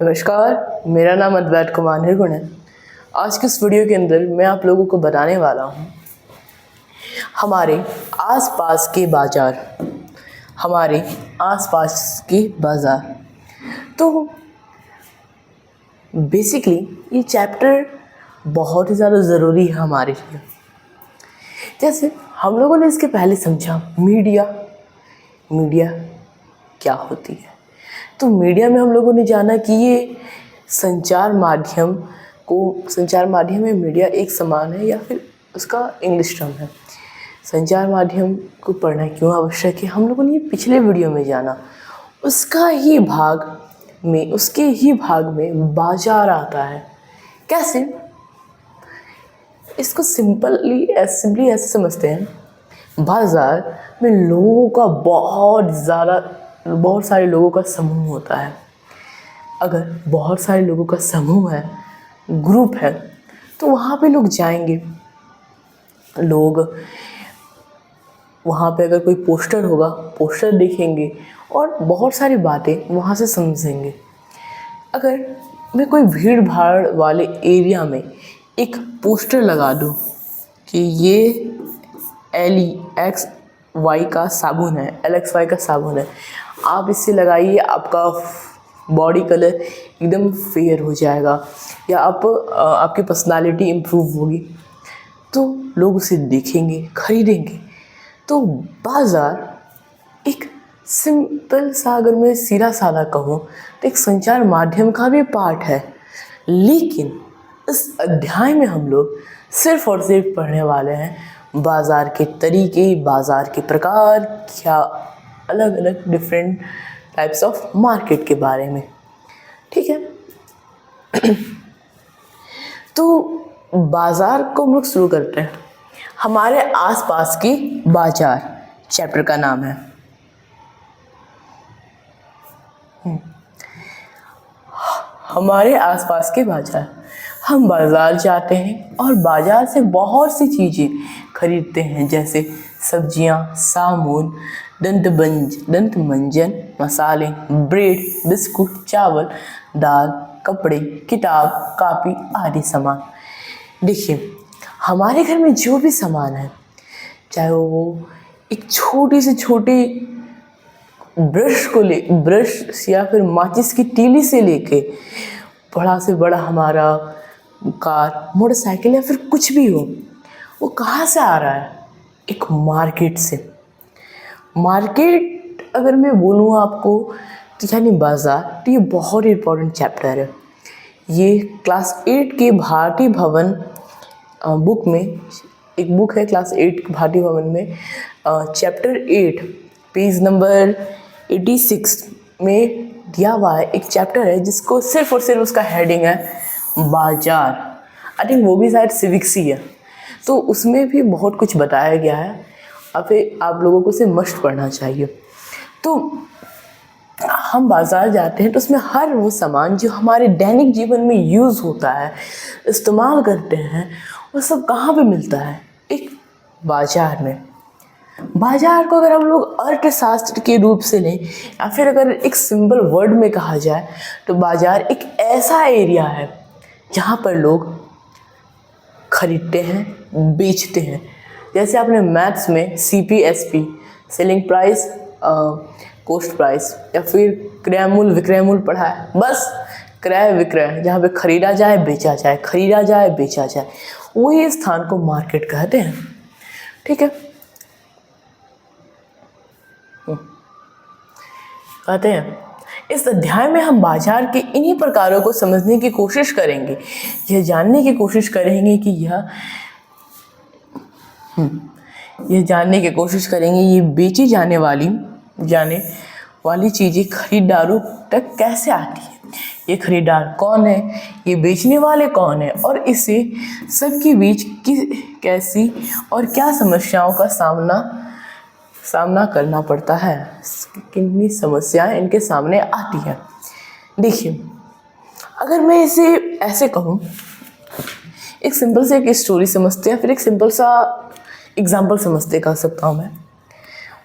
नमस्कार, मेरा नाम अद्वैत कुमार निर्गुण है। आज की इस वीडियो के अंदर मैं आप लोगों को बताने वाला हूँ हमारे आसपास के बाज़ार, हमारे आसपास के बाज़ार। तो बेसिकली ये चैप्टर बहुत ही ज़्यादा ज़रूरी है हमारे लिए। जैसे हम लोगों ने इसके पहले समझा मीडिया क्या होती है। तो मीडिया में हम लोगों ने जाना कि ये संचार माध्यम में मीडिया एक समान है या फिर उसका इंग्लिश टर्म है। संचार माध्यम को पढ़ना क्यों आवश्यक है, हम लोगों ने पिछले वीडियो में जाना। उसके ही भाग में बाजार आता है। कैसे? इसको सिंपली ऐसे समझते हैं, बाजार में लोगों का बहुत सारे लोगों का समूह होता है। अगर बहुत सारे लोगों का समूह है, ग्रुप है, तो वहाँ पे लोग जाएंगे। लोग वहाँ पे अगर कोई पोस्टर होगा, पोस्टर देखेंगे और बहुत सारी बातें वहाँ से समझेंगे। अगर मैं कोई भीड़ भाड़ वाले एरिया में एक पोस्टर लगा दूँ कि ये LXY का साबुन है, आप इससे लगाइए, आपका बॉडी कलर एकदम फेयर हो जाएगा या आपकी पर्सनालिटी इम्प्रूव होगी, तो लोग उसे देखेंगे, खरीदेंगे। तो बाज़ार एक सिंपल सा, अगर मैं सीधा साधा कहूँ तो एक संचार माध्यम का भी पार्ट है। लेकिन इस अध्याय में हम लोग सिर्फ और सिर्फ पढ़ने वाले हैं बाज़ार के तरीके, बाज़ार के प्रकार, क्या अलग अलग डिफरेंट टाइप्स ऑफ मार्केट के बारे में। ठीक है। तो बाज़ार को हम लोग शुरू करते हैं। हमारे आसपास के बाज़ार चैप्टर का नाम है। हमारे आसपास के बाज़ार। हम बाज़ार जाते हैं और बाज़ार से बहुत सी चीज़ें खरीदते हैं, जैसे सब्जियां, साबुन, दंत मंजन, मसाले, ब्रेड, बिस्कुट, चावल, दाल, कपड़े, किताब, कॉपी आदि सामान। देखिए, हमारे घर में जो भी सामान है, चाहे वो एक छोटी से छोटी ब्रश या फिर माचिस की तीली से लेके बड़ा से बड़ा हमारा कार, मोटरसाइकिल या फिर कुछ भी हो, वो कहाँ से आ रहा है? एक मार्केट से। मार्केट अगर मैं बोलूँ आपको तो यानी बाज़ार, तो ये बहुत इम्पोर्टेंट चैप्टर है। ये क्लास 8 के भारतीय भवन बुक में एक बुक है, क्लास 8 भारतीय भवन में चैप्टर 8 पेज नंबर 86 में दिया हुआ है। एक चैप्टर है जिसको सिर्फ और सिर्फ उसका हेडिंग है बाजार। आई थिंक वो भी शायद सिविक्स ही है। तो उसमें भी बहुत कुछ बताया गया है, और फिर आप लोगों को उसे मस्ट पढ़ना चाहिए। तो हम बाज़ार जाते हैं तो उसमें हर वो सामान जो हमारे दैनिक जीवन में यूज़ होता है, इस्तेमाल करते हैं, वो सब कहाँ पे मिलता है? एक बाज़ार में। बाज़ार को अगर हम लोग अर्थशास्त्र के रूप से लें या फिर अगर एक सिंपल वर्ड में कहा जाए तो बाज़ार एक ऐसा एरिया है जहाँ पर लोग खरीदते हैं, बेचते हैं। जैसे आपने मैथ्स में CPSP, selling price, cost price, या फिर क्रय मूल्य, विक्रय मूल्य पढ़ा है। बस क्रय विक्रय, जहाँ पे खरीदा जाए बेचा जाए, खरीदा जाए बेचा जाए, वही स्थान को मार्केट कहते हैं। ठीक है, कहते हैं। इस अध्याय में हम बाजार के इन्हीं प्रकारों को समझने की कोशिश करेंगे, यह जानने की कोशिश करेंगे कि ये बेची जाने वाली चीज़ें खरीदारों तक कैसे आती है, ये खरीदार कौन है, ये बेचने वाले कौन है, और इसे सबके बीच कैसी और क्या समस्याओं का सामना करना पड़ता है, कितनी समस्याएं इनके सामने आती हैं। देखिए, अगर मैं इसे ऐसे कहूँ, एक सिंपल से एक स्टोरी समझते हैं, फिर एक सिंपल सा एग्जाम्पल समझते कह सकता हूँ मैं।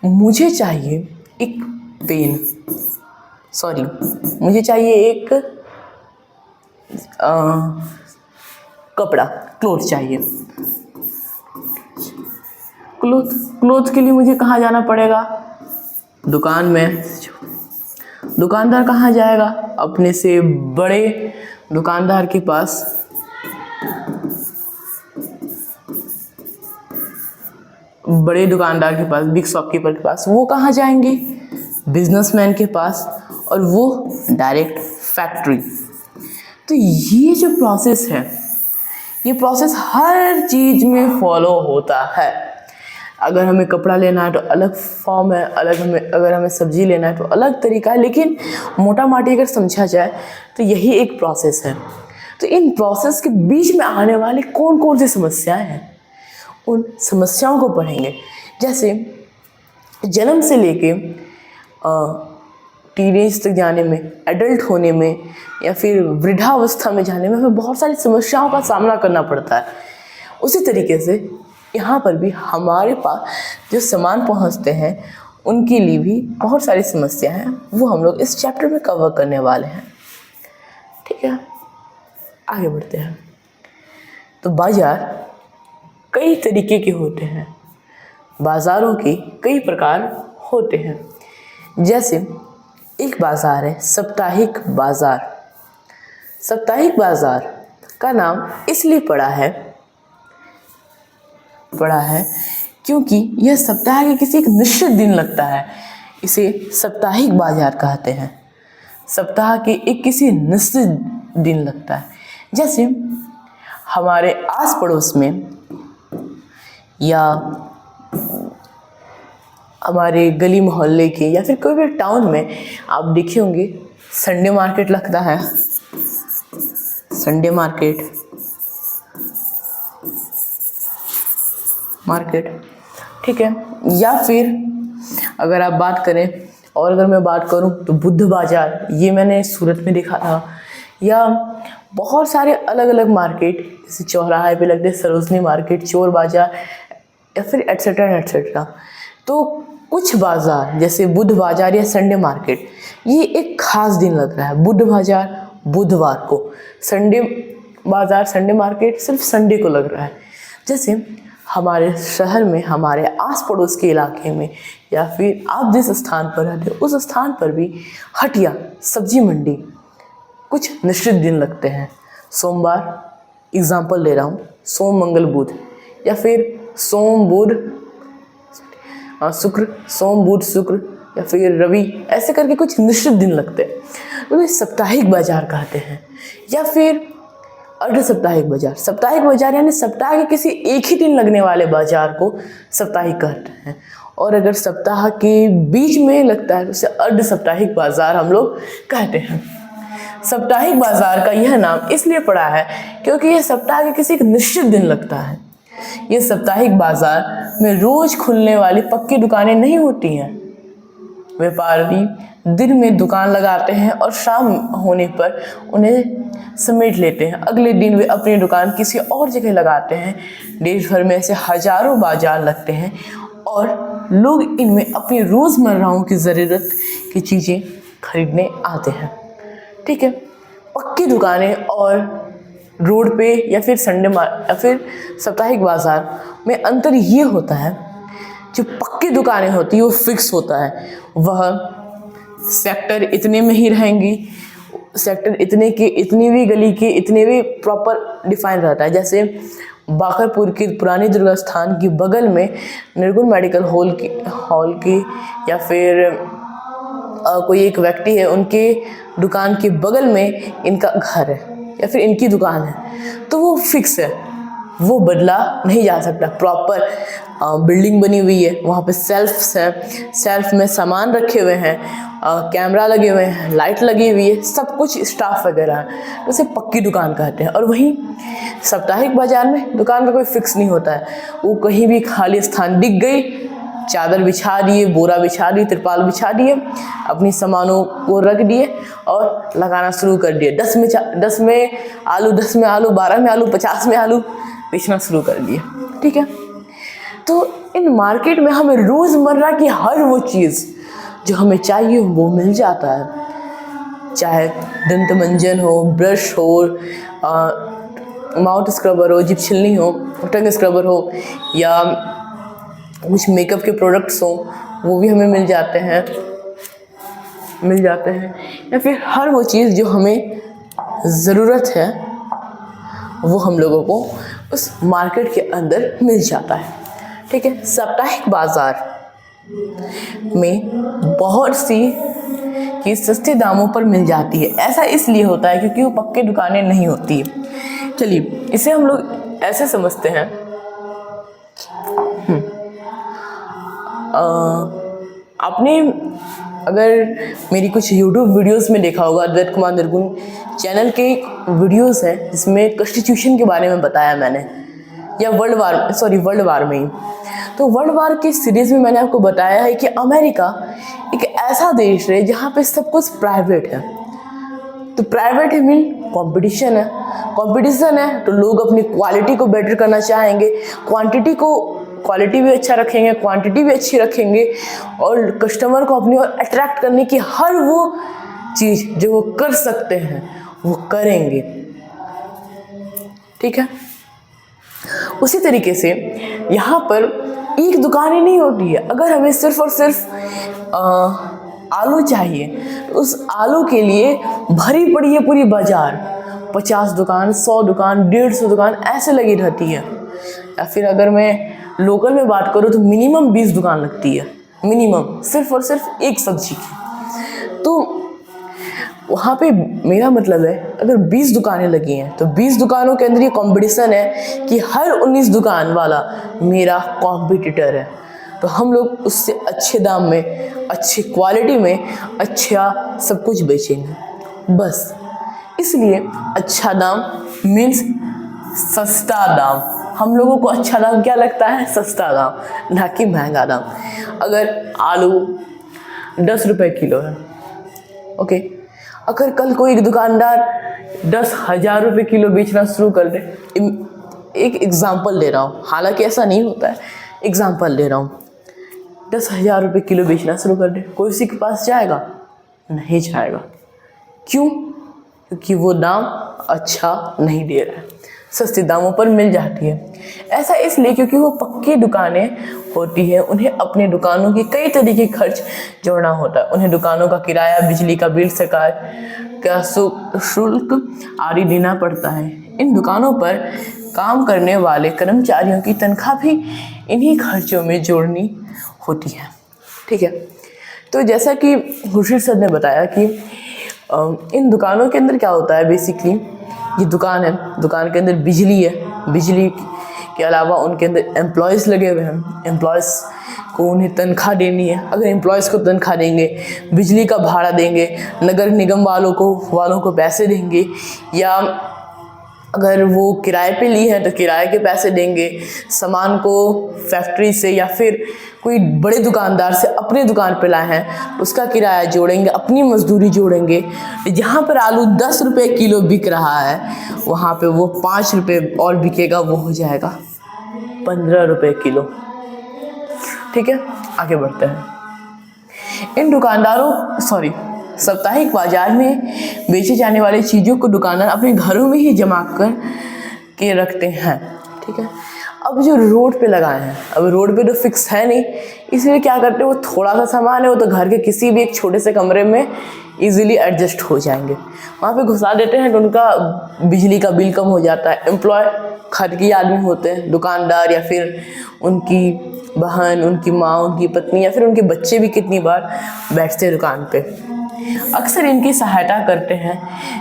मुझे चाहिए एक कपड़ा, क्लोथ चाहिए। क्लोथ के लिए मुझे कहाँ जाना पड़ेगा? दुकान में। दुकानदार कहाँ जाएगा? अपने से बड़े दुकानदार के पास। बड़े दुकानदार के पास, बिग शॉपकीपर के पास। वो कहाँ जाएंगे? बिजनेसमैन के पास, और वो डायरेक्ट फैक्ट्री। तो ये जो प्रोसेस है, ये प्रोसेस हर चीज़ में फॉलो होता है। अगर हमें कपड़ा लेना है तो अलग फॉर्म है, अगर हमें सब्जी लेना है तो अलग तरीका है, लेकिन मोटा माटी अगर समझा जाए तो यही एक प्रोसेस है। तो इन प्रोसेस के बीच में आने वाली कौन कौन सी समस्याएं हैं, उन समस्याओं को पढ़ेंगे। जैसे जन्म से लेके टीनेज तक जाने में, एडल्ट होने में, या फिर वृद्धावस्था में जाने में हमें बहुत सारी समस्याओं का सामना करना पड़ता है। उसी तरीके से यहाँ पर भी हमारे पास जो सामान पहुँचते हैं उनके लिए भी बहुत सारी समस्या हैं, वो हम लोग इस चैप्टर में कवर करने वाले हैं। ठीक है, आगे बढ़ते हैं। तो बाजार कई तरीके के होते हैं, बाज़ारों के कई प्रकार होते हैं। जैसे एक बाज़ार है साप्ताहिक बाज़ार। साप्ताहिक बाज़ार का नाम इसलिए पड़ा है क्योंकि यह सप्ताह के किसी एक निश्चित दिन लगता है, इसे साप्ताहिक बाज़ार कहते हैं। सप्ताह के एक किसी निश्चित दिन लगता है। जैसे हमारे आस पड़ोस में या हमारे गली मोहल्ले के या फिर कोई भी टाउन में आप देखे होंगे संडे मार्केट लगता है। संडे मार्केट ठीक है। या फिर अगर आप बात करें, और अगर मैं बात करूं तो बुद्ध बाज़ार, ये मैंने सूरत में देखा था। या बहुत सारे अलग अलग मार्केट, जैसे चौराहे पे लगते सरोजनी मार्केट, चोर बाज़ार, या फिर एट्सेट्रा एट्सेट्रा। तो कुछ बाज़ार जैसे बुद्ध बाज़ार या संडे मार्केट, ये एक ख़ास दिन लग रहा है। बुद्ध बाज़ार बुधवार को, संडे बाज़ार संडे मार्केट सिर्फ संडे को लग रहा है। जैसे हमारे शहर में, हमारे आस पड़ोस के इलाके में, या फिर आप जिस स्थान पर रहते हो उस स्थान पर भी हटिया, सब्जी मंडी कुछ निश्चित दिन लगते हैं। सोमवार एग्जाम्पल ले रहा हूँ, सोम मंगल बुध, या फिर सोम बुध शुक्र, सोम बुध शुक्र, या फिर रवि, ऐसे करके कुछ निश्चित दिन लगते हैं, तो साप्ताहिक बाज़ार कहते हैं। या फिर अर्ध साप्ताहिक बाज़ार। साप्ताहिक बाज़ार यानी सप्ताह के किसी एक ही दिन लगने वाले बाज़ार को साप्ताहिक कहते हैं। और अगर सप्ताह के बीच में लगता है तो उसे अर्ध साप्ताहिक बाज़ार हम लोग कहते हैं। साप्ताहिक बाज़ार का यह नाम इसलिए पड़ा है क्योंकि यह सप्ताह के किसी एक निश्चित दिन लगता है। ये साप्ताहिक बाज़ार में रोज़ खुलने वाली पक्की दुकानें नहीं होती हैं। व्यापारी दिन में दुकान लगाते हैं और शाम होने पर उन्हें समेट लेते हैं। अगले दिन वे अपनी दुकान किसी और जगह लगाते हैं। देश भर में ऐसे हजारों बाज़ार लगते हैं और लोग इनमें अपनी रोज़मर्राओं की ज़रूरत की चीज़ें खरीदने आते हैं। ठीक है, पक्की दुकानें और रोड पे या फिर या फिर साप्ताहिक बाज़ार में अंतर ये होता है, जो पक्की दुकानें होती है वो फिक्स होता है, वह सेक्टर इतने में ही रहेंगी, सेक्टर इतने के इतनी भी गली के इतने भी प्रॉपर डिफाइन रहता है। जैसे बाकरपुर की पुरानी दुर्गा स्थान के बगल में निर्गुण मेडिकल हॉल की या फिर कोई एक व्यक्ति है, उनके दुकान के बगल में इनका घर है या फिर इनकी दुकान है, तो वो फिक्स है, वो बदला नहीं जा सकता। प्रॉपर बिल्डिंग बनी हुई है, वहाँ पे सेल्फ्स है, सेल्फ में सामान रखे हुए हैं, कैमरा लगे हुए हैं, लाइट लगी हुई है, सब कुछ स्टाफ वगैरह है, उसे पक्की दुकान कहते हैं। और वहीं साप्ताहिक बाज़ार में दुकान का कोई फिक्स नहीं होता है, वो कहीं भी खाली स्थान दिख गई, चादर बिछा दिए, बोरा बिछा दिए, तिरपाल बिछा दिए, अपनी सामानों को रख दिए और लगाना शुरू कर दिए। 10 में आलू, 10 में आलू, 12 में आलू, 50 में आलू बेचना शुरू कर दिए। ठीक है, तो इन मार्केट में हमें रोज़मर्रा की हर वो चीज़ जो हमें चाहिए वो मिल जाता है। चाहे दंत मंजन हो, ब्रश हो, माउथ स्क्रबर हो, जिभ छिलनी हो, टंग स्क्रबर हो, या कुछ मेकअप के प्रोडक्ट्स हो, वो भी हमें मिल जाते हैं। या फिर हर वो चीज़ जो हमें ज़रूरत है वो हम लोगों को उस मार्केट के अंदर मिल जाता है। ठीक है, साप्ताहिक बाज़ार में बहुत सी चीज़ सस्ते दामों पर मिल जाती है। ऐसा इसलिए होता है क्योंकि वो पक्की दुकानें नहीं होती। चलिए, इसे हम लोग ऐसे समझते हैं, आपने अगर मेरी कुछ YouTube वीडियोस में देखा होगा, अद्वैत कुमार निर्गुण चैनल के एक वीडियोस है जिसमें कॉन्स्टिट्यूशन के बारे में बताया मैंने, या वर्ल्ड वार में ही। तो वर्ल्ड वार की सीरीज़ में मैंने आपको बताया है कि अमेरिका एक ऐसा देश है जहाँ पे सब कुछ प्राइवेट है। तो प्राइवेट है मीन कंपटीशन है, तो लोग अपनी क्वालिटी को बेटर करना चाहेंगे, क्वालिटी भी अच्छा रखेंगे, क्वांटिटी भी अच्छी रखेंगे, और कस्टमर को अपनी ओर अट्रैक्ट करने की हर वो चीज़ जो वो कर सकते हैं वो करेंगे। ठीक है, उसी तरीके से यहाँ पर एक दुकान ही नहीं होती है। अगर हमें सिर्फ और सिर्फ आलू चाहिए तो उस आलू के लिए भरी पड़ी है पूरी बाजार, 50 दुकान, 100 दुकान, 150 दुकान ऐसे लगी रहती है। या फिर अगर मैं लोकल में बात करूँ तो मिनिमम 20 दुकान लगती है, मिनिमम, सिर्फ और सिर्फ एक सब्जी की। तो वहाँ पे मेरा मतलब है, अगर 20 दुकानें लगी हैं तो 20 दुकानों के अंदर ये कंपटीशन है कि हर 19 दुकान वाला मेरा कॉम्पिटिटर है। तो हम लोग उससे अच्छे दाम में, अच्छी क्वालिटी में, अच्छा सब कुछ बेचेंगे। बस इसलिए अच्छा दाम मीन्स सस्ता दाम। हम लोगों को अच्छा दाम क्या लगता है? सस्ता दाम, ना कि महंगा दाम। अगर आलू 10 रुपये किलो है, ओके, अगर कल कोई एक दुकानदार 10,000 रुपये किलो बेचना शुरू कर दे, एक एग्जाम्पल दे रहा हूँ, हालांकि ऐसा नहीं होता है, एग्जाम्पल दे रहा हूँ, 10,000 रुपये किलो बेचना शुरू कर दे, कोई उसी के पास जाएगा? नहीं जाएगा। क्यों? क्योंकि वो दाम अच्छा नहीं दे रहा है, सस्ते दामों पर मिल जाती है। ऐसा इसलिए क्योंकि वो पक्की दुकानें होती हैं, उन्हें अपनी दुकानों की कई तरीके के खर्च जोड़ना होता है। उन्हें दुकानों का किराया, बिजली का बिल, सरकार का शुल्क आदि देना पड़ता है। इन दुकानों पर काम करने वाले कर्मचारियों की तनख्वाह भी इन्हीं खर्चों में जोड़नी होती है। ठीक है, तो जैसा कि खुर्शीद सर ने बताया कि इन दुकानों के अंदर क्या होता है, बेसिकली ये दुकान है, दुकान के अंदर बिजली है, बिजली के अलावा उनके अंदर एम्प्लॉयज़ लगे हुए हैं, एम्प्लॉयज़ को उन्हें तनख्वाह देनी है। अगर एम्प्लॉयज़ को तनख्वाह देंगे, बिजली का भाड़ा देंगे, नगर निगम वालों को पैसे देंगे, या अगर वो किराए पे ली है तो किराए के पैसे देंगे, सामान को फैक्ट्री से या फिर कोई बड़े दुकानदार से अपने दुकान पे लाए हैं उसका किराया जोड़ेंगे, अपनी मजदूरी जोड़ेंगे। जहाँ पर आलू 10 रुपये किलो बिक रहा है वहाँ पे वो 5 रुपये और बिकेगा, वो हो जाएगा 15 रुपये किलो। ठीक है, आगे बढ़ते हैं। इन साप्ताहिक बाजार में बेचे जाने वाली चीज़ों को दुकानदार अपने घरों में ही जमा कर के रखते हैं। ठीक है, अब जो रोड पे लगाए हैं, अब रोड पे तो फिक्स है नहीं, इसलिए क्या करते हैं, वो थोड़ा सा सामान है वो तो घर के किसी भी एक छोटे से कमरे में इजीली एडजस्ट हो जाएंगे, वहाँ पे घुसा देते हैं तो उनका बिजली का बिल कम हो जाता है। एम्प्लॉय खादगी आदमी होते हैं, दुकानदार या फिर उनकी बहन, उनकी माँ, उनकी पत्नी या फिर उनके बच्चे भी कितनी बार बैठते हैं दुकान पे, अक्सर इनकी सहायता करते हैं,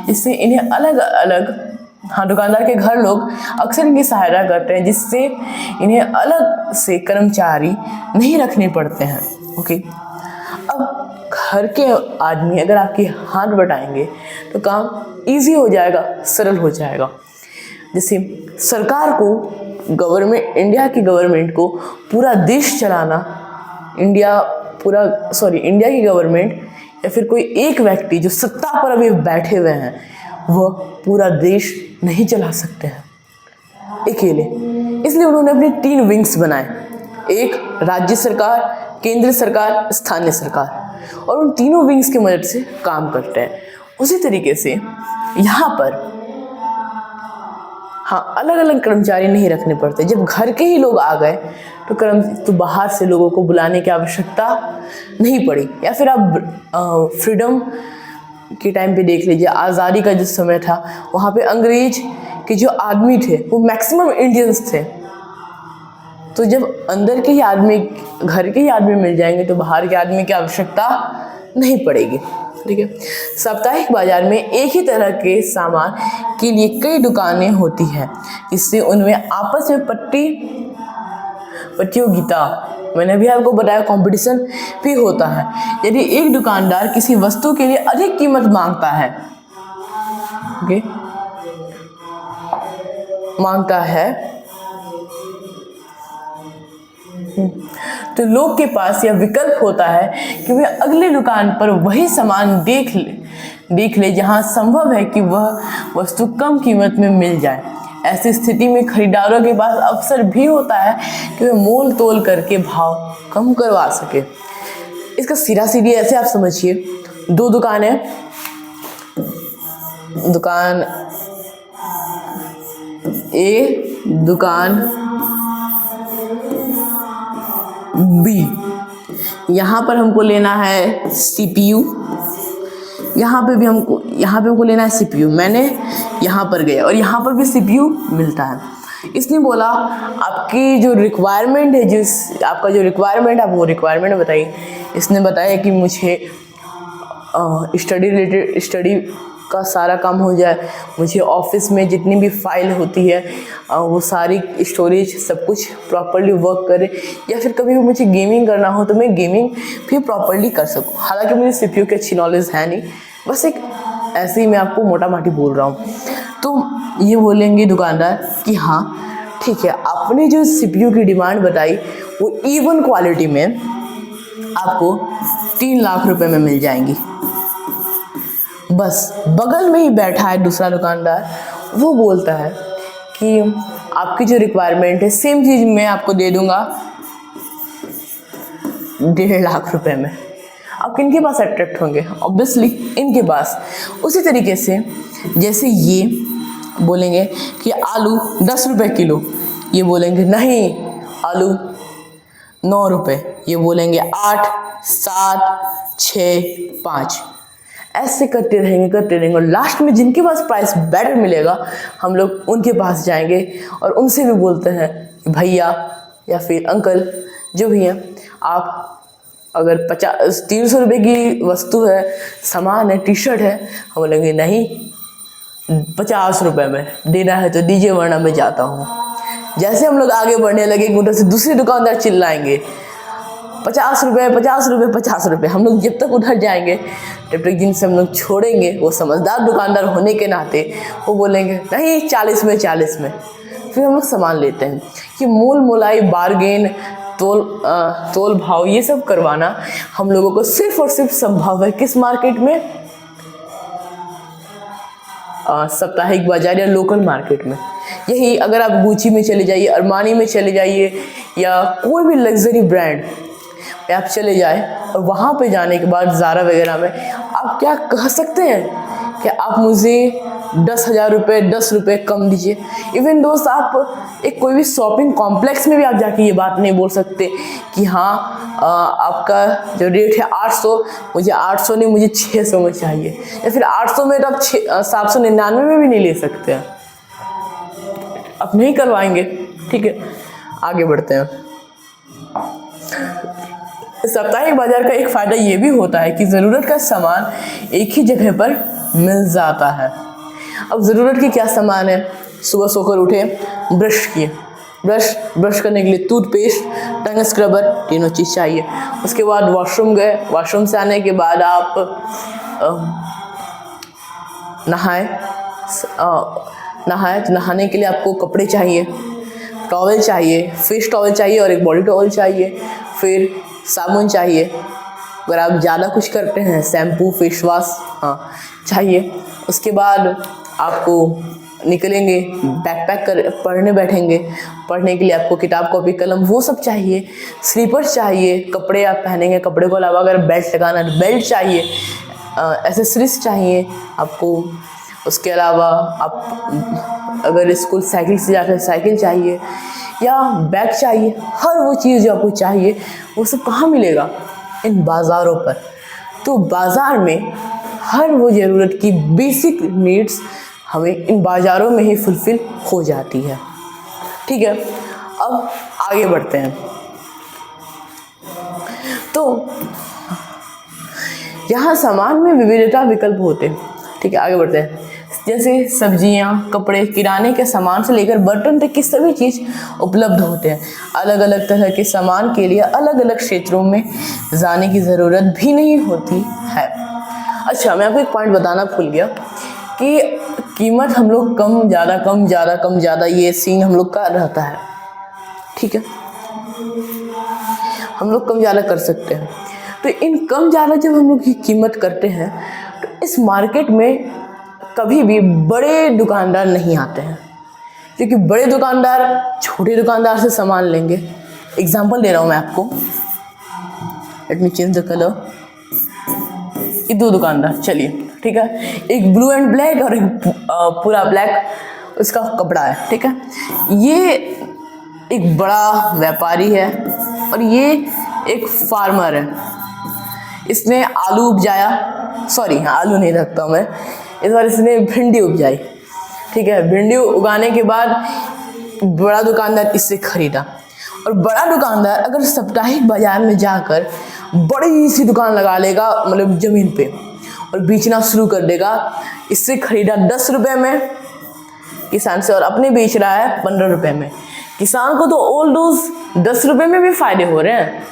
जिससे इन्हें अलग अलग, दुकानदार के घर लोग अक्सर इनकी सहायता करते हैं, जिससे इन्हें अलग से कर्मचारी नहीं रखने पड़ते हैं। ओके, अब घर के आदमी अगर आपके हाथ बटाएंगे तो काम इजी हो जाएगा, सरल हो जाएगा। जैसे सरकार को, इंडिया की गवर्नमेंट को पूरा देश चलाना, इंडिया की गवर्नमेंट या फिर कोई एक व्यक्ति जो सत्ता पर अभी बैठे हुए हैं वह पूरा देश नहीं चला सकते हैं अकेले। इसलिए उन्होंने अपने 3 विंग्स बनाए, एक राज्य सरकार, केंद्र सरकार, स्थानीय सरकार, और उन तीनों विंग्स की मदद से काम करते हैं। उसी तरीके से यहाँ पर हाँ, अलग अलग कर्मचारी नहीं रखने पड़ते। जब घर के ही लोग आ गए तो बाहर से लोगों को बुलाने की आवश्यकता नहीं पड़ी। या फिर आप फ्रीडम के टाइम पे देख लीजिए, आज़ादी का जो समय था, वहाँ पे अंग्रेज के जो आदमी थे वो मैक्सिमम इंडियंस थे। तो जब अंदर के ही आदमी, घर के ही आदमी मिल जाएंगे तो बाहर के आदमी की आवश्यकता नहीं पड़ेगी। ठीक है। साप्ताहिक बाजार में एक ही तरह के सामान के लिए कई दुकानें होती हैं, इससे उनमें आपस में प्रतियोगिता, मैंने भी आपको बताया, कंपटीशन भी होता है। यदि एक दुकानदार किसी वस्तु के लिए अधिक कीमत मांगता है, तो लोग के पास यह विकल्प होता है कि वे अगले दुकान पर वही सामान देख ले जहां संभव है कि वह वस्तु कम कीमत में मिल जाए। ऐसी स्थिति में खरीदारों के पास अवसर भी होता है कि वे मोल तोल करके भाव कम करवा सके। इसका सीधा सीधी ऐसे आप समझिए, दो दुकान है, दुकान ए, दुकान बी। यहाँ पर हमको लेना है CPU, यहाँ पे हमको लेना है CPU। मैंने यहाँ पर गया और यहाँ पर भी CPU मिलता है। इसने बोला आपकी जो रिक्वायरमेंट है, आपका जो रिक्वायरमेंट, आप वो रिक्वायरमेंट बताइए। इसने बताया कि मुझे स्टडी का सारा काम हो जाए, मुझे ऑफिस में जितनी भी फाइल होती है वो सारी स्टोरेज सब कुछ प्रॉपर्ली वर्क करे, या फिर कभी भी मुझे गेमिंग करना हो तो मैं गेमिंग भी प्रॉपर्ली कर सकूं। हालांकि मुझे CPU की अच्छी नॉलेज है नहीं, बस एक ऐसे ही मैं आपको मोटा माटी बोल रहा हूँ। तो ये बोलेंगे दुकानदार कि हाँ ठीक है, आपने जो CPU की डिमांड बताई वो E1 क्वालिटी में आपको 3 लाख रुपए में मिल जाएंगी। बस बगल में ही बैठा है दूसरा दुकानदार, वो बोलता है कि आपकी जो रिक्वायरमेंट है सेम चीज़ मैं आपको दे दूंगा 1.5 लाख रुपए में। आप किनके पास अट्रैक्ट होंगे? ऑब्वियसली इनके पास। उसी तरीके से जैसे ये बोलेंगे कि आलू 10 रुपए किलो, ये बोलेंगे नहीं आलू 9 रुपए, ये बोलेंगे 8, 7, 6, 5। ऐसे करते रहेंगे और लास्ट में जिनके पास प्राइस बेटर मिलेगा हम लोग उनके पास जाएंगे और उनसे भी बोलते हैं कि भैया या फिर अंकल जो भी हैं, आप अगर 300 रुपये की वस्तु है, सामान है, टी-शर्ट है, हम बोलेंगे नहीं 50 रुपये में देना है तो दीजिए वरना मैं जाता हूँ। जैसे हम लोग आगे बढ़ने लगे उधर से दूसरे दुकानदार चिल्लाएंगे 50 रुपये, 50 रुपये, 50 रुपये। हम लोग जब तक उधर जाएंगे तब तक जिनसे हम लोग छोड़ेंगे वो समझदार दुकानदार होने के नाते वो बोलेंगे नहीं 40 में, 40 में। फिर हम लोग सामान लेते हैं। कि मोल मोलाई, बार्गेन, तोल भाव, ये सब करवाना हम लोगों को सिर्फ और सिर्फ संभव है किस मार्केट में? साप्ताहिक बाजार या लोकल मार्केट में। यही अगर आप गुची में चले जाइए, अरमानी में चले जाइए या कोई भी लग्जरी ब्रांड में आप चले जाए और वहाँ पे जाने के बाद ज़ारा वगैरह में आप क्या कह सकते हैं कि आप मुझे 10,000 रुपये, 10 रुपये कम दीजिए। इवन दोस्त आप एक कोई भी शॉपिंग कॉम्प्लेक्स में भी आप जाके ये बात नहीं बोल सकते कि हाँ आपका जो रेट है 800, मुझे 800 नहीं मुझे 600 में चाहिए, या फिर 800 में तो आप 799 में भी नहीं ले सकते हैं, आप नहीं करवाएंगे। ठीक है, आगे बढ़ते हैं। साप्ताहिक बाजार का एक फ़ायदा ये भी होता है कि ज़रूरत का सामान एक ही जगह पर मिल जाता है। अब ज़रूरत की क्या सामान है? सुबह सोकर उठे, ब्रश किए, ब्रश करने के लिए टूथपेस्ट, टंग स्क्रबर, तीनों चीज़ चाहिए। उसके बाद वॉशरूम गए, वॉशरूम से आने के बाद आप नहाए तो नहाने के लिए आपको कपड़े चाहिए, टॉवल चाहिए, फिश टॉवल चाहिए और एक बॉडी टॉवल चाहिए, फिर साबुन चाहिए। अगर आप ज़्यादा कुछ करते हैं शैम्पू, फेस वॉश चाहिए। उसके बाद आपको निकलेंगे, बैकपैक कर पढ़ने बैठेंगे, पढ़ने के लिए आपको किताब, कॉपी, कलम वो सब चाहिए। स्लीपर्स चाहिए, कपड़े आप पहनेंगे, कपड़े को अलावा अगर बेल्ट लगाना है तो बेल्ट चाहिए। एसेसरीज चाहिए आपको। उसके अलावा आप अगर स्कूल साइकिल से जाकर साइकिल चाहिए या बैग चाहिए, हर वो चीज़ जो आपको चाहिए वो सब कहाँ मिलेगा? इन बाज़ारों पर। तो बाज़ार में हर वो ज़रूरत की बेसिक नीड्स हमें इन बाज़ारों में ही फुलफ़िल हो जाती है। ठीक है, अब आगे बढ़ते हैं। तो यहाँ सामान में विविधता विकल्प होते हैं। ठीक है, आगे बढ़ते हैं। जैसे सब्जियाँ, कपड़े, किराने के सामान से लेकर बर्तन तक की सभी चीज़ उपलब्ध होते हैं। अलग अलग तरह के सामान के लिए अलग अलग क्षेत्रों में जाने की ज़रूरत भी नहीं होती है। अच्छा, मैं आपको एक पॉइंट बताना भूल गया कि कीमत हम लोग कम ज़्यादा ये सीन हम लोग का रहता है। ठीक है, हम लोग कम ज़्यादा कर सकते हैं। तो इन कम ज़्यादा जब हम लोग की कीमत करते हैं तो इस मार्केट में कभी भी बड़े दुकानदार नहीं आते हैं, क्योंकि बड़े दुकानदार छोटे दुकानदार से सामान लेंगे। एग्जांपल दे रहा हूँ मैं आपको। Let me change the colour. ये दो दुकानदार, चलिए ठीक है, एक ब्लू एंड ब्लैक और एक पूरा ब्लैक उसका कपड़ा है। ठीक है, ये एक बड़ा व्यापारी है और ये एक फार्मर है। इसने आलू उपजाया, सॉरी आलू नहीं रखता मैं, इस बार इसने भिंडी उपजाई। ठीक है, भिंडी उगाने के बाद बड़ा दुकानदार इससे खरीदा, और बड़ा दुकानदार अगर साप्ताहिक बाजार में जाकर बड़ी सी दुकान लगा लेगा, मतलब ज़मीन पे, और बेचना शुरू कर देगा। इससे खरीदा 10 रुपये में किसान से और अपने बेच रहा है 15 रुपये में। किसान को तो ऑल डोज 10 रुपये में भी फायदे हो रहे हैं,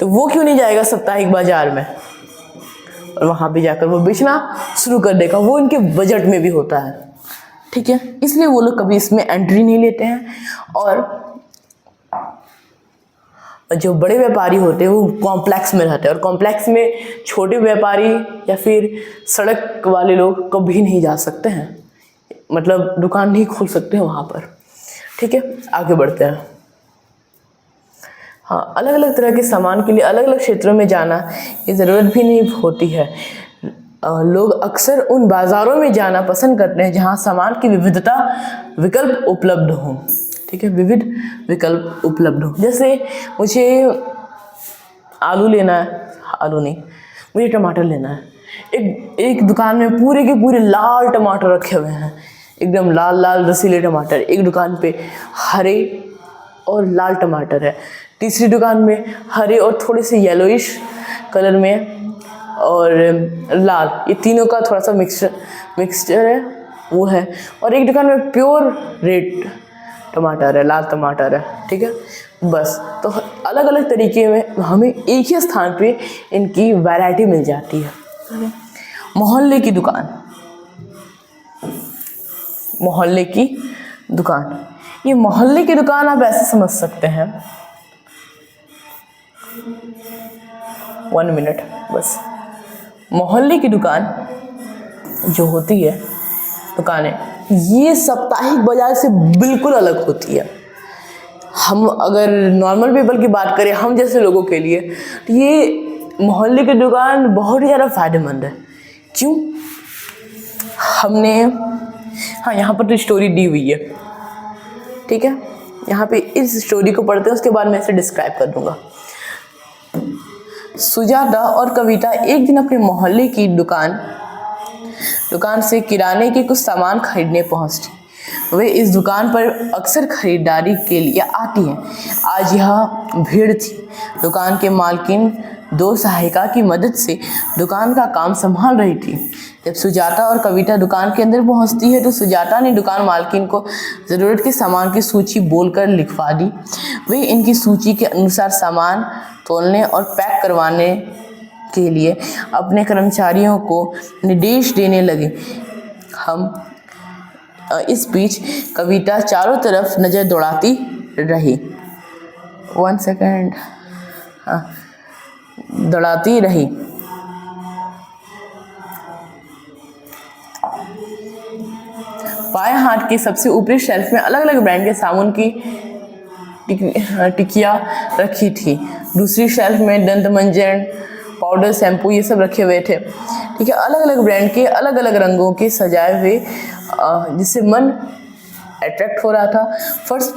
तो वो क्यों नहीं जाएगा साप्ताहिक बाजार में और वहाँ पे जाकर वो बेचना शुरू कर देगा। वो इनके बजट में भी होता है। ठीक है, इसलिए वो लोग कभी इसमें एंट्री नहीं लेते हैं। और जो बड़े व्यापारी होते हैं वो कॉम्प्लेक्स में रहते हैं, और कॉम्प्लेक्स में छोटे व्यापारी या फिर सड़क वाले लोग कभी नहीं जा सकते हैं, मतलब दुकान नहीं खोल सकते हैं वहाँ पर। ठीक है, आगे बढ़ते हैं। हाँ, अलग अलग तरह के सामान के लिए अलग अलग क्षेत्रों में जाना ये ज़रूरत भी नहीं होती है। लोग अक्सर उन बाज़ारों में जाना पसंद करते हैं जहाँ सामान की विविधता विकल्प उपलब्ध हों। ठीक है, विविध विकल्प उपलब्ध हो। जैसे मुझे आलू लेना है, आलू नहीं, मुझे टमाटर लेना है। एक दुकान में पूरे के पूरे लाल टमाटर रखे हुए हैं, एकदम लाल लाल रसीले टमाटर। एक दुकान पे हरे और लाल टमाटर है, तीसरी दुकान में हरे और थोड़े से येलोइश कलर में और लाल, ये तीनों का थोड़ा सा मिक्सचर है वो है। और एक दुकान में प्योर रेड टमाटर है, लाल टमाटर है। ठीक है, बस तो अलग अलग तरीके में हमें एक ही स्थान पे इनकी वैरायटी मिल जाती है। मोहल्ले की दुकान, मोहल्ले की दुकान, ये मोहल्ले की दुकान आप ऐसे समझ सकते हैं, 1 मिनट बस। मोहल्ले की दुकान जो होती है, दुकानें, ये साप्ताहिक बाजार से बिल्कुल अलग होती है। हम अगर नॉर्मल पीपल की बात करें, हम जैसे लोगों के लिए, तो ये मोहल्ले की दुकान बहुत ही ज़्यादा फायदेमंद है। क्यों? हमने, हाँ यहाँ पर तो स्टोरी दी हुई है। ठीक है, यहाँ पे इस स्टोरी को पढ़ते हैं, उसके बाद मैं इसे डिस्क्राइब कर दूंगा। सुजाता और कविता एक दिन अपने मोहल्ले की दुकान से किराने के कुछ सामान खरीदने पहुंचती। वे इस दुकान पर अक्सर खरीदारी के लिए आती हैं। आज यह भीड़ थी। दुकान के मालकिन 2 सहायिका की मदद से दुकान का काम संभाल रही थी। जब सुजाता और कविता दुकान के अंदर पहुंचती है तो सुजाता ने दुकान मालकिन को ज़रूरत के सामान की सूची बोलकर लिखवा दी। वे इनकी सूची के अनुसार सामान तोलने और पैक करवाने के लिए अपने कर्मचारियों को निर्देश देने लगे। इस बीच कविता चारों तरफ नज़र दौड़ाती रही। 1 सेकेंड, हाँ, दौड़ाती रही। बाएं हाथ के सबसे ऊपरी शेल्फ में अलग अलग ब्रांड के साबुन की टिकिया रखी थी। दूसरी शेल्फ में दंतमंजन पाउडर, शैम्पू ये सब रखे हुए थे। ठीक है, अलग अलग ब्रांड के, अलग अलग रंगों के सजाए हुए, जिससे मन अट्रैक्ट हो रहा था। फर्श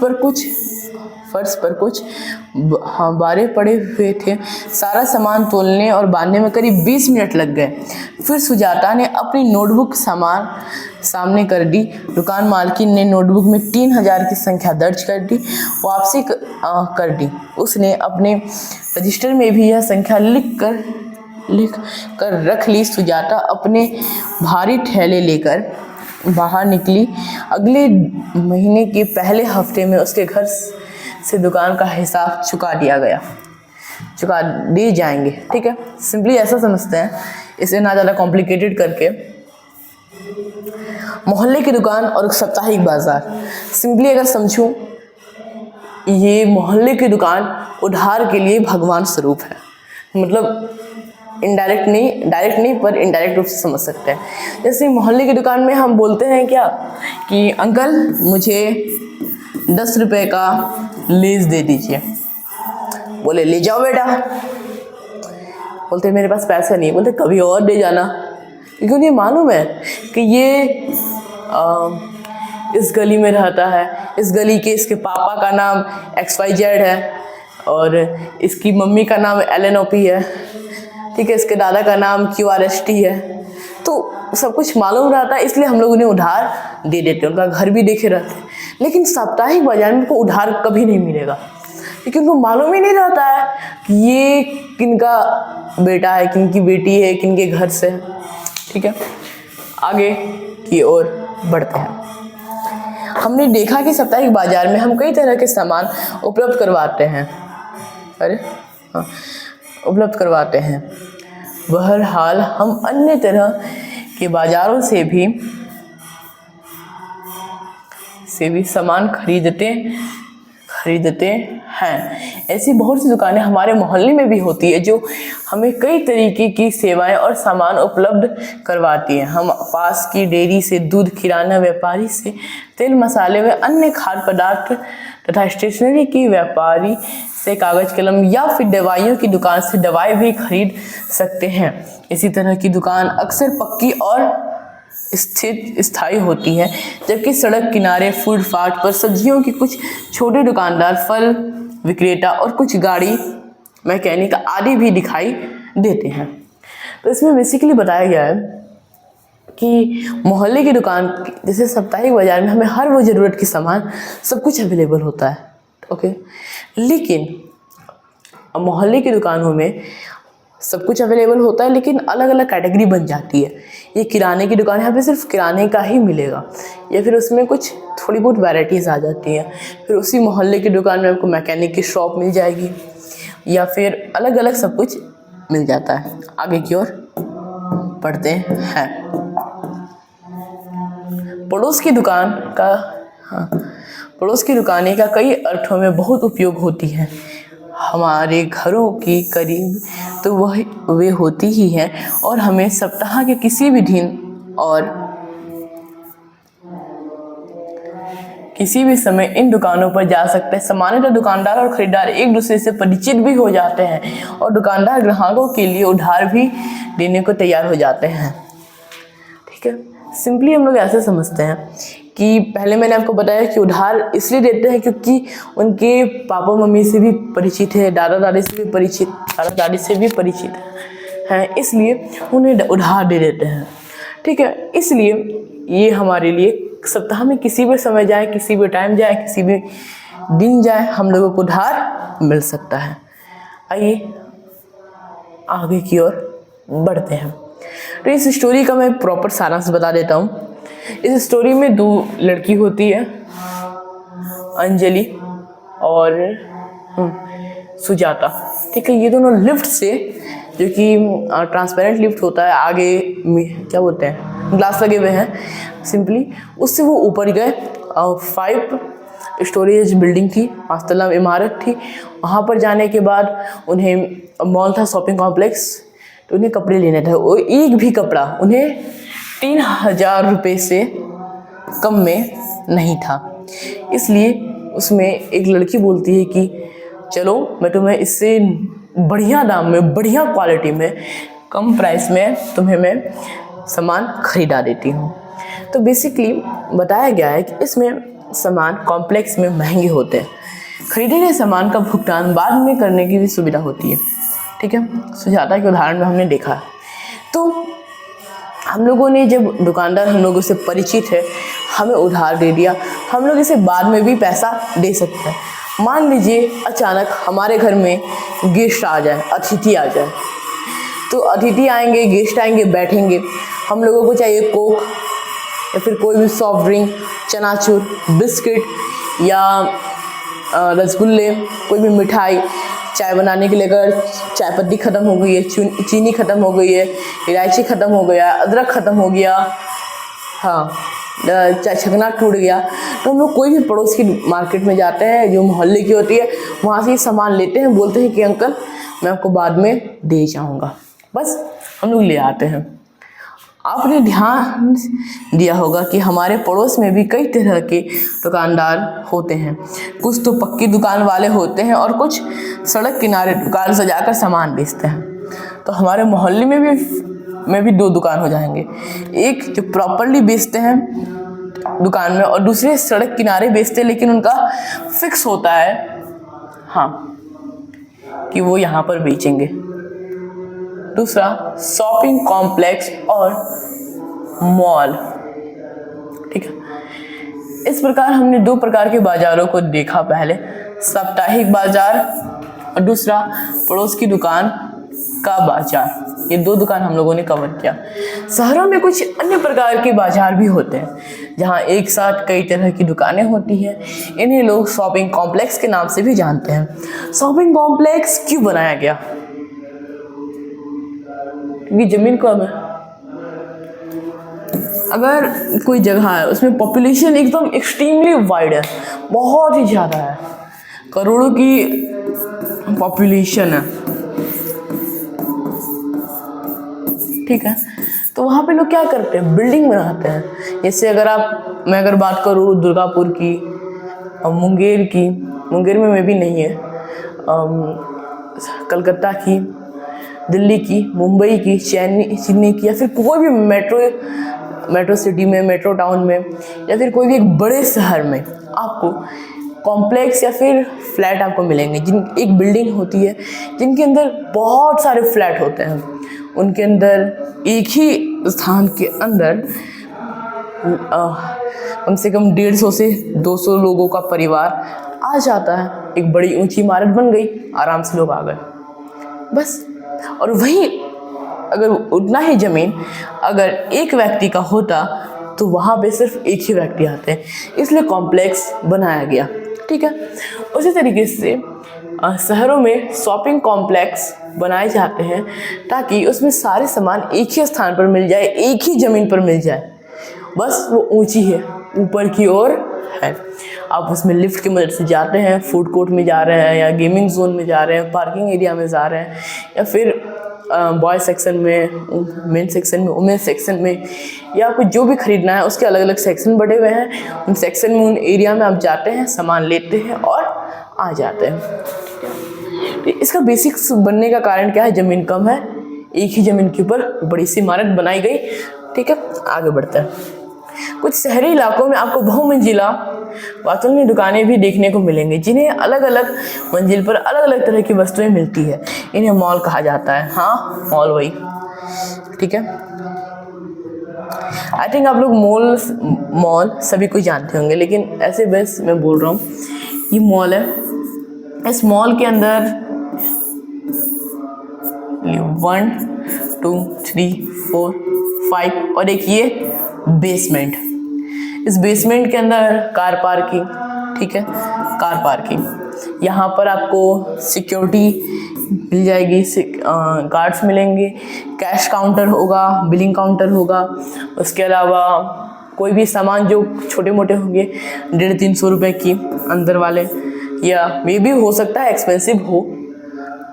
पर कुछ बारे पड़े हुए थे। सारा सामान तोलने और बांधने में करीब 20 मिनट लग गए। फिर सुजाता ने अपनी नोटबुक सामने कर दी। दुकान मालकिन ने नोटबुक में 3000 की संख्या दर्ज कर दी, वापसी कर दी। उसने अपने रजिस्टर में भी यह संख्या लिख कर रख ली। सुजाता अपने भारी थैले लेकर बाहर निकली। अगले महीने के पहले हफ्ते में उसके घर से दुकान का हिसाब चुका दिए जाएंगे। ठीक है, सिंपली ऐसा समझते हैं, इसे ना ज़्यादा कॉम्प्लिकेटेड करके। मोहल्ले की दुकान और साप्ताहिक बाजार, सिंपली अगर समझूं, ये मोहल्ले की दुकान उधार के लिए भगवान स्वरूप है। मतलब डायरेक्ट नहीं पर इनडायरेक्ट रूप से समझ सकते हैं। जैसे मोहल्ले की दुकान में हम बोलते हैं क्या कि अंकल मुझे 10 रुपये का लेस दे दीजिए। बोले ले जाओ बेटा। बोलते मेरे पास पैसा नहीं। बोलते कभी और दे जाना, क्योंकि उन्हें मालूम है कि ये इस गली में रहता है, इस गली के इसके पापा का नाम XYZ है और इसकी मम्मी का नाम LNOP है। ठीक है, इसके दादा का नाम QRST है। तो सब कुछ मालूम रहता है, इसलिए हम लोग उन्हें उधार दे देते हैं, उनका घर भी देखे रहते हैं। लेकिन साप्ताहिक बाजार में उनको उधार कभी नहीं मिलेगा, क्योंकि उनको मालूम ही नहीं रहता है कि ये किनका बेटा है, किनकी बेटी है, किनके घर से है। ठीक है, आगे की ओर बढ़ते हैं। हमने देखा कि साप्ताहिक बाजार में हम कई तरह के सामान उपलब्ध करवाते हैं। बहरहाल हम अन्य तरह के बाजारों से भी सामान खरीदते हैं। ऐसी बहुत सी दुकानें हमारे मोहल्ले में भी होती है जो हमें कई तरीके की सेवाएं और सामान उपलब्ध करवाती हैं। हम पास की डेयरी से दूध, किराना व्यापारी से तेल मसाले व अन्य खाद्य पदार्थ तथा स्टेशनरी की व्यापारी से कागज कलम या फिर दवाइयों की दुकान से दवाई भी खरीद सकते हैं। इसी तरह की दुकान अक्सर पक्की और स्थायी होती है, जबकि सड़क किनारे, फुटपाथ पर सब्जियों की कुछ छोटे दुकानदार, फल विक्रेता और कुछ गाड़ी मैकेनिक आदि भी दिखाई देते हैं। तो इसमें बेसिकली बताया गया है कि मोहल्ले की दुकान जैसे साप्ताहिक बाजार में हमें हर वो ज़रूरत की सामान सब कुछ अवेलेबल होता है। ओके, लेकिन मोहल्ले की दुकानों में सब कुछ अवेलेबल होता है, लेकिन अलग अलग कैटेगरी बन जाती है। ये किराने की दुकान, यहाँ पे सिर्फ किराने का ही मिलेगा, या फिर उसमें कुछ थोड़ी बहुत वैराइटीज़ आ जाती हैं। फिर उसी मोहल्ले की दुकान में आपको मैकेनिक की शॉप मिल जाएगी, या फिर अलग अलग सब कुछ मिल जाता है। आगे की ओर बढ़ते हैं। पड़ोस की दुकानें का कई अर्थों में बहुत उपयोग होती हैं। हमारे घरों के करीब तो वे होती ही हैं, और हमें सप्ताह के किसी भी दिन और किसी भी समय इन दुकानों पर जा सकते हैं। सामान्यतः दुकानदार और खरीदार एक दूसरे से परिचित भी हो जाते हैं, और दुकानदार ग्राहकों के लिए उधार भी देने को तैयार हो जाते हैं। ठीक है, सिंपली हम लोग ऐसे समझते हैं कि पहले मैंने आपको बताया कि उधार इसलिए देते हैं क्योंकि उनके पापा मम्मी से भी परिचित है, दादा दादी से भी परिचित हैं, इसलिए उन्हें उधार दे देते हैं। ठीक है, इसलिए ये हमारे लिए सप्ताह में किसी भी समय जाए, किसी भी टाइम जाए, किसी भी दिन जाए, हम लोगों को उधार मिल सकता है। आइए आगे की ओर बढ़ते हैं। तो इस स्टोरी का मैं प्रॉपर सारांश बता देता हूँ। इस स्टोरी में 2 लड़की होती है, अंजलि और सुजाता। ठीक है, ये दोनों लिफ्ट से, जो कि ट्रांसपेरेंट लिफ्ट होता है, आगे क्या बोलते हैं, ग्लास लगे हुए हैं, सिंपली उससे वो ऊपर गए। 5 स्टोरेज बिल्डिंग थी, 5 तला इमारत थी। वहाँ पर जाने के बाद उन्हें मॉल था, शॉपिंग कॉम्प्लेक्स, तो उन्हें कपड़े लेने थे। वो एक भी कपड़ा उन्हें 3000 रुपये से कम में नहीं था। इसलिए उसमें एक लड़की बोलती है कि चलो मैं तुम्हें इससे बढ़िया दाम में, बढ़िया क्वालिटी में, कम प्राइस में तुम्हें मैं सामान खरीदा देती हूँ। तो बेसिकली बताया गया है कि इसमें सामान कॉम्प्लेक्स में महंगे होते हैं, खरीदे गए सामान का भुगतान बाद में करने की भी सुविधा होती है। ठीक है, सुजाता के उदाहरण में हमने देखा। तो हम लोगों ने, जब दुकानदार हम लोगों से परिचित है, हमें उधार दे दिया, हम लोग इसे बाद में भी पैसा दे सकते हैं। मान लीजिए अचानक हमारे घर में गेस्ट आ जाए, अतिथि आ जाए, तो अतिथि आएंगे, गेस्ट आएंगे, बैठेंगे, हम लोगों को चाहिए कोक या फिर कोई भी सॉफ्ट ड्रिंक, चनाचूर, बिस्किट या रसगुल्ले, कोई भी मिठाई। चाय बनाने के लिए अगर चाय पत्ती ख़त्म हो गई है, चीनी ख़त्म हो गई है, इलायची ख़त्म हो गया, अदरक ख़त्म हो गया, हाँ, चाय छकना टूट गया, तो हम लोग कोई भी पड़ोस की मार्केट में जाते हैं जो मोहल्ले की होती है, वहाँ से ये सामान लेते हैं, बोलते हैं कि अंकल मैं आपको बाद में दे जाऊँगा, बस हम लोग ले आते हैं। आपने ध्यान दिया होगा कि हमारे पड़ोस में भी कई तरह के दुकानदार होते हैं। कुछ तो पक्की दुकान वाले होते हैं और कुछ सड़क किनारे दुकान सजाकर सामान बेचते हैं। तो हमारे मोहल्ले में भी दो दुकान हो जाएंगे, एक जो प्रॉपरली बेचते हैं दुकान में और दूसरे सड़क किनारे बेचते हैं, लेकिन उनका फिक्स होता है हाँ कि वो यहाँ पर बेचेंगे। दूसरा शॉपिंग कॉम्प्लेक्स और मॉल। ठीक है, इस प्रकार हमने दो प्रकार के बाज़ारों को देखा, पहले साप्ताहिक बाज़ार और दूसरा पड़ोस की दुकान का बाज़ार। ये दो दुकान हम लोगों ने कवर किया। शहरों में कुछ अन्य प्रकार के बाज़ार भी होते हैं जहाँ एक साथ कई तरह की दुकानें होती हैं। इन्हें लोग शॉपिंग कॉम्प्लेक्स के नाम से भी जानते हैं। शॉपिंग कॉम्प्लेक्स क्यों बनाया गया? क्योंकि ज़मीन कम है। अगर कोई जगह है उसमें पॉपुलेशन एकदम एक्सट्रीमली वाइड है, बहुत ही ज़्यादा है, करोड़ों की पॉपुलेशन है, ठीक है, तो वहाँ पे लोग क्या करते हैं, बिल्डिंग बनाते हैं। जैसे मैं अगर बात करूँ दुर्गापुर की, मुंगेर में भी नहीं है, कलकत्ता की, दिल्ली की, मुंबई की, चेन्नई की, या फिर कोई भी मेट्रो सिटी में, मेट्रो टाउन में, या फिर कोई भी एक बड़े शहर में आपको कॉम्प्लेक्स या फिर फ्लैट आपको मिलेंगे, एक बिल्डिंग होती है जिनके अंदर बहुत सारे फ्लैट होते हैं। उनके अंदर एक ही स्थान के अंदर कम से कम 150 से 200 लोगों का परिवार आ जाता है। एक बड़ी ऊंची इमारत बन गई, आराम से लोग आ गए, बस। और वहीं अगर उतना ही ज़मीन अगर एक व्यक्ति का होता तो वहाँ पे सिर्फ एक ही व्यक्ति आते हैं, इसलिए कॉम्प्लेक्स बनाया गया। ठीक है, उसी तरीके से शहरों में शॉपिंग कॉम्प्लेक्स बनाए जाते हैं ताकि उसमें सारे सामान एक ही स्थान पर मिल जाए, एक ही ज़मीन पर मिल जाए, बस वो ऊंची है, ऊपर की ओर है। आप उसमें लिफ्ट की मदद से जाते हैं, फूड कोर्ट में जा रहे हैं या गेमिंग जोन में जा रहे हैं, पार्किंग एरिया में जा रहे हैं, या फिर बॉय सेक्शन में, मेन सेक्शन में, वुमेन सेक्शन में, या आपको जो भी खरीदना है उसके अलग अलग सेक्शन बने हुए हैं। उन सेक्शन में, उन एरिया में आप जाते हैं, सामान लेते हैं और आ जाते हैं। तो इसका बेसिक्स बनने का कारण क्या है? ज़मीन कम है, एक ही ज़मीन के ऊपर बड़ी सी इमारत बनाई गई। ठीक है, आगे बढ़ते हैं। कुछ शहरी इलाकों में आपको बहुमंजिला वातुल्य दुकानें भी देखने को मिलेंगी, जिन्हें अलग अलग मंजिल पर अलग अलग तरह की वस्तुएं मिलती है। इन्हें मॉल कहा जाता है। हाँ, मॉल वही। ठीक है, आई थिंक आप लोग मॉल सभी कुछ जानते होंगे, लेकिन ऐसे बस मैं बोल रहा हूँ, ये मॉल है। इस मॉल के अंदर 1 2 3 4 5 और एक ये बेसमेंट। इस बेसमेंट के अंदर कार पार्किंग, ठीक है, कार पार्किंग। यहाँ पर आपको सिक्योरिटी मिल जाएगी, गार्ड्स मिलेंगे, कैश काउंटर होगा, बिलिंग काउंटर होगा। उसके अलावा कोई भी सामान जो छोटे मोटे होंगे 150-300 रुपये की अंदर वाले, या मे भी हो सकता है एक्सपेंसिव हो,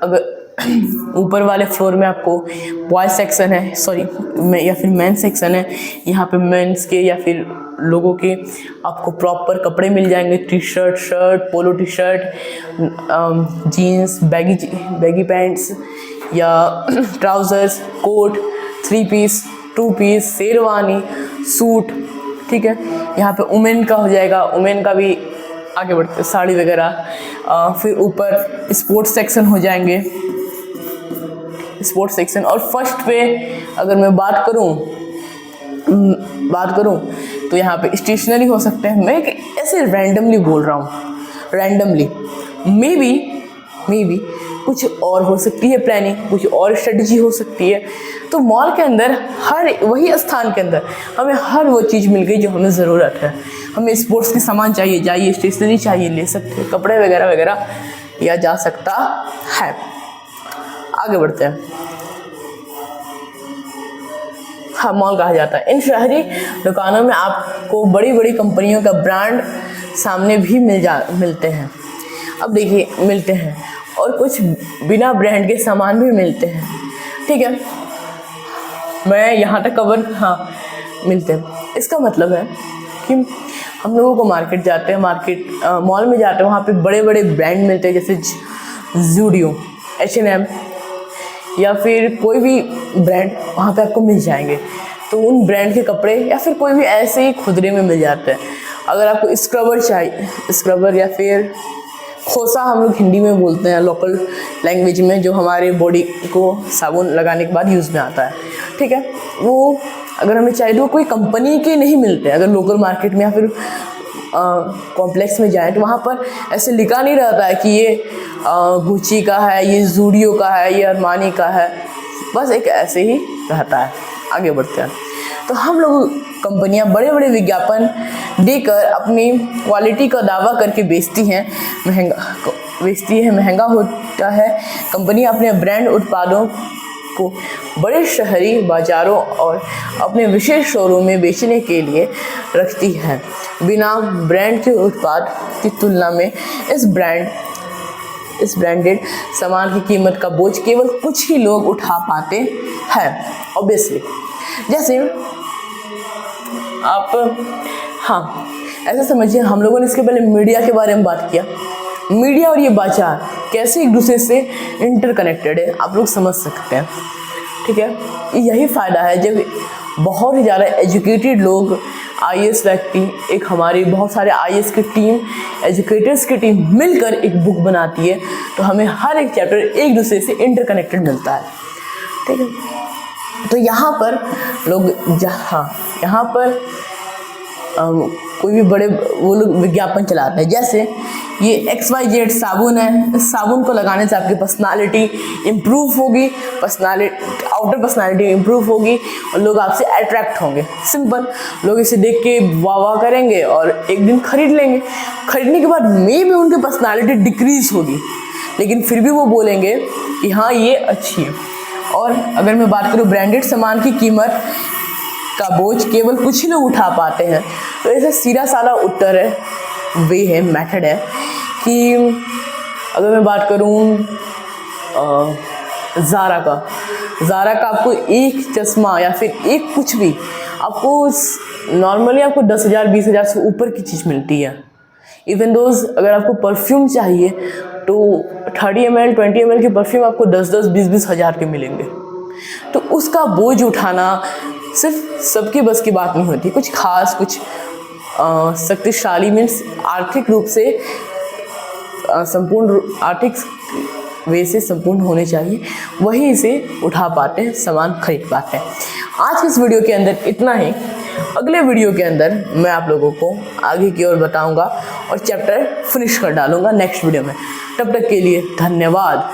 अगर ऊपर वाले फ्लोर में आपको बॉयज सेक्शन है, सॉरी या फिर मेंस सेक्शन है। यहाँ पे मेंस के या फिर लोगों के आपको प्रॉपर कपड़े मिल जाएंगे, T shirt, shirt, polo T shirt, jeans, baggy pants या trousers, coat, 3 piece, 2 piece, sherwani, suit. ठीक है, यहाँ पे वुमेन का हो जाएगा, वुमेन का भी आगे बढ़ते साड़ी वगैरह। फिर ऊपर स्पोर्ट्स सेक्शन हो जाएंगे, स्पोर्ट्स सेक्शन। और फर्स्ट पे अगर मैं बात करूं तो यहाँ पे स्टेशनरी हो सकते हैं। मैं ऐसे रैंडमली बोल रहा हूँ, रैंडमली, मे बी कुछ और हो सकती है प्लानिंग, कुछ और स्ट्रेटजी हो सकती है। तो मॉल के अंदर हर वही स्थान के अंदर हमें हर वो चीज़ मिल गई जो हमें ज़रूरत है। हमें स्पोर्ट्स के सामान चाहिए, जाइए, स्टेशनरी चाहिए, ले सकते हैं, कपड़े वगैरह वगैरह लिया जा सकता है। आगे बढ़ते हैं। हाँ, मॉल कहा जाता है। इन शहरी दुकानों में आपको बड़ी बड़ी कंपनियों का ब्रांड सामने भी मिलते हैं। अब देखिए, मिलते हैं और कुछ बिना ब्रांड के सामान भी मिलते हैं। ठीक है, मैं यहाँ तक मिलते हैं। इसका मतलब है कि हम लोगों को मार्केट जाते हैं, मॉल में जाते हैं, वहाँ पे बड़े बड़े ब्रांड मिलते हैं, जैसे ज़ूडियो, H&M या फिर कोई भी ब्रांड वहाँ पे आपको मिल जाएंगे। तो उन ब्रांड के कपड़े या फिर कोई भी ऐसे ही खुदरे में मिल जाते हैं। अगर आपको स्क्रबर चाहिए, स्क्रबर या फिर खोसा हम लोग हिंदी में बोलते हैं, लोकल लैंग्वेज में, जो हमारे बॉडी को साबुन लगाने के बाद यूज़ में आता है। ठीक है, वो अगर हमें चाहिए तो कोई कंपनी के नहीं मिलते। अगर लोकल मार्केट में या फिर कॉम्प्लेक्स में जाए तो वहाँ पर ऐसे लिखा नहीं रहता है कि ये गुच्ची का है, ये ज़ूडियो का है, ये अरमानी का है, बस एक ऐसे ही रहता है। आगे बढ़ते हैं। तो हम लोग कंपनियां बड़े बड़े विज्ञापन देकर अपनी क्वालिटी का दावा करके बेचती हैं, महंगा होता है। कंपनी अपने ब्रांड उत्पादों को बड़े शहरी बाज़ारों और अपने विशेष शोरूम में बेचने के लिए रखती है। बिना ब्रांड के उत्पाद की तुलना में इस ब्रांडेड सामान की कीमत का बोझ केवल कुछ ही लोग उठा पाते हैं। ऑब्वियसली, जैसे आप ऐसा समझिए, हम लोगों ने इसके पहले मीडिया के बारे में बात किया। मीडिया और ये बाजार कैसे एक दूसरे से इंटरकनेक्टेड है, आप लोग समझ सकते हैं। ठीक है, यही फ़ायदा है जब बहुत ही ज़्यादा एजुकेटेड लोग, IAS व्यक्ति, एक हमारी बहुत सारे IAS की टीम, एजुकेटर्स की टीम मिलकर एक बुक बनाती है, तो हमें हर एक चैप्टर एक दूसरे से इंटरकनेक्टेड मिलता है। ठीक है, तो यहाँ पर लोग यहाँ पर कोई भी बड़े वो लोग विज्ञापन चलाते हैं। जैसे ये XYZ साबुन है, इस साबुन को लगाने से आपकी पर्सनालिटी इम्प्रूव होगी, आउटर पर्सनालिटी इम्प्रूव होगी और लोग आपसे अट्रैक्ट होंगे। सिंपल, लोग इसे देख के वाह वाह करेंगे और एक दिन खरीद लेंगे। खरीदने के बाद मे भी उनकी पर्सनालिटी डिक्रीज होगी, लेकिन फिर भी वो बोलेंगे कि हाँ, ये अच्छी है। और अगर मैं बात करूँ ब्रांडेड सामान की कीमत का बोझ केवल कुछ ही लोग उठा पाते हैं, तो ऐसा सीधा साधा उत्तर है, वे है, मेथड है कि अगर मैं बात करूँ ज़ारा का आपको एक चश्मा या फिर एक कुछ भी आपको नॉर्मली आपको 10,000 20,000 से ऊपर की चीज़ मिलती है। इवन दोज अगर आपको परफ्यूम चाहिए तो 30 ml 20 ml के परफ्यूम आपको 10,000 20,000 हज़ार के मिलेंगे। तो उसका बोझ उठाना सिर्फ सबके बस की बात नहीं होती। कुछ खास, कुछ शक्तिशाली मीन्स आर्थिक रूप से आर्थिक वे से संपूर्ण होने चाहिए, वही इसे उठा पाते हैं, सामान खरीद पाते हैं। आज के इस वीडियो के अंदर इतना ही। अगले वीडियो के अंदर मैं आप लोगों को आगे की ओर बताऊंगा और चैप्टर फिनिश कर डालूंगा नेक्स्ट वीडियो में। तब तक के लिए धन्यवाद।